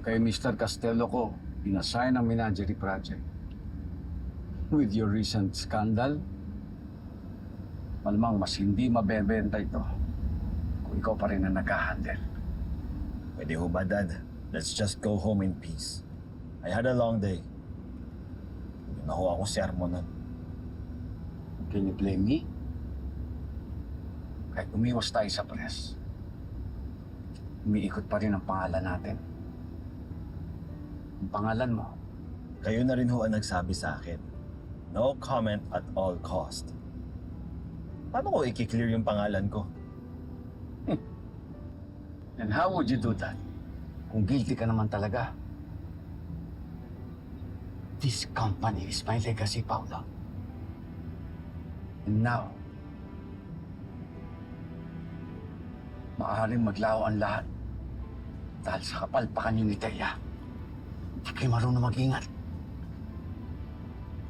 Kay Mr. Castello ko, inassign ang menagerie project. With your recent scandal, malamang mas hindi mabebenta ito kung ikaw pa rin ang nag-handle. Pwede ho ba, Dad? Let's just go home in peace. I had a long day. Hindi na ho ako sermonan. Can you blame me? Kahit umiwas tayo sa press, umiikot pa rin ang pangalan natin. Ang pangalan mo, Kayo na rin ho ang nagsabi sa akin. No comment at all cost. Paano ko i-clear yung pangalan ko? and how would you do that? Kung guilty ka naman talaga. This company is my legacy, Paolo. And now, maaaring maglaho ang lahat dahil sa kapalpakan niyo ni Thea. Hindi kayo marunong mag-ingat.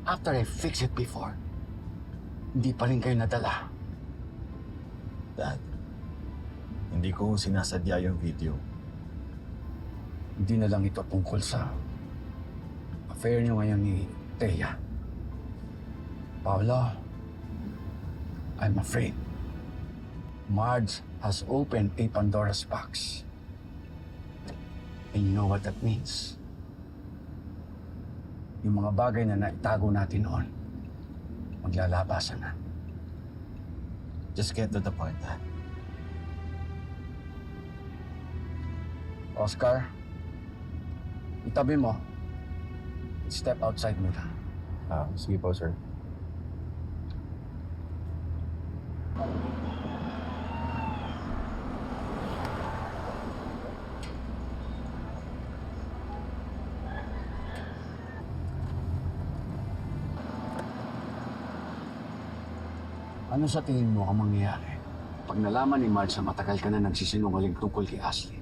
After I fix it before, hindi pa rin kayo nadala. Dad, hindi ko sinasadya yung video. Hindi na lang ito tungkol sa affair niyo ngayon ni Thea. Paolo, I'm afraid Marge has opened a Pandora's box. And you know what that means? Yung mga bagay na naitago natin noon, maglalabasan na. Just get to the point, Dad. Oscar, itabi mo. Step outside muna. Sige po, sir. Ano sa tingin mo ang mangyayari pag nalaman ni Marge na matagal ka na nagsisinungaling tungkol kay Ashley?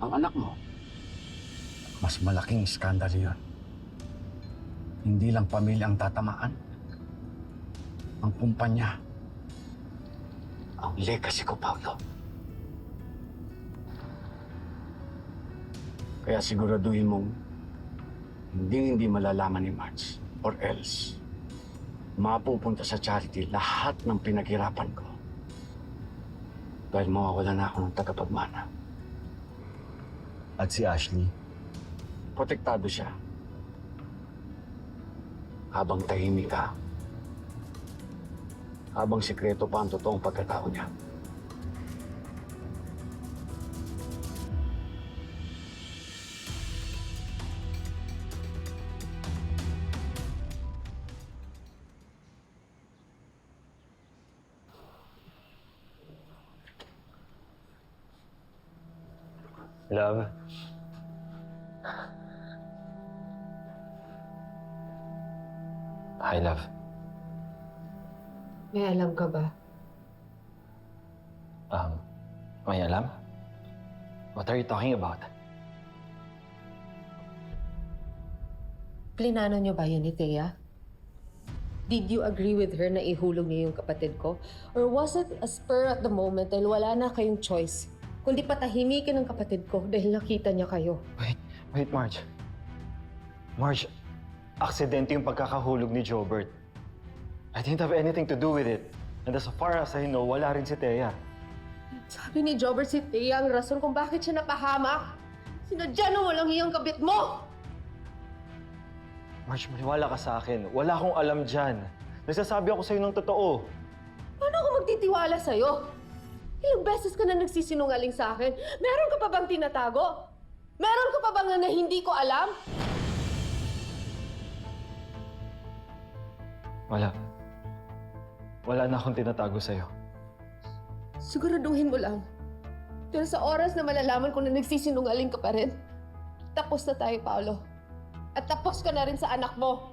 Ang anak mo, mas malaking iskandalo yun. Hindi lang pamilya ang tatamaan. Ang kumpanya. Ang legacy ko, Paolo. Kaya siguraduhin mong hindi malalaman ni Marge or else mapupunta sa charity lahat ng pinaghirapan ko. Dahil mawawala na ako ng tagapagmana. At si Ashley? Protektado siya. Habang tahimik ka. Habang sikreto pa ang totoong pagkatao niya. Love. Hi, love. May alam ka ba? May alam? What are you talking about? Plinano niyo ba yun ni Thea? Did you agree with her na ihulog niya yung kapatid ko? Or was it a spur at the moment dahil wala na kayong choice? Kundi patahimikin ang kapatid ko dahil nakita niya kayo. Wait, Marge. Marge, aksidente yung pagkakahulog ni Jobert. I didn't have anything to do with it. And as far as I know, wala rin si Thea. Sabi ni Jobert si Thea ang rason kung bakit siya napahamak. Sinadya na walang hiyang kabit mo! Marge, maniwala ka sa akin. Wala akong alam dyan. Nagsasabi ako sa'yo ng totoo. Paano ako magtitiwala sa'yo? Ilang beses ka na nagsisinungaling sa akin. Meron ka pa bang tinatago? Meron ka pa bang na hindi ko alam? Wala. Wala na akong tinatago sa'yo. Siguraduhin mo lang. Pero sa oras na malalaman ko na nagsisinungaling ka pa rin, tapos na tayo, Paolo. At tapos ka na rin sa anak mo.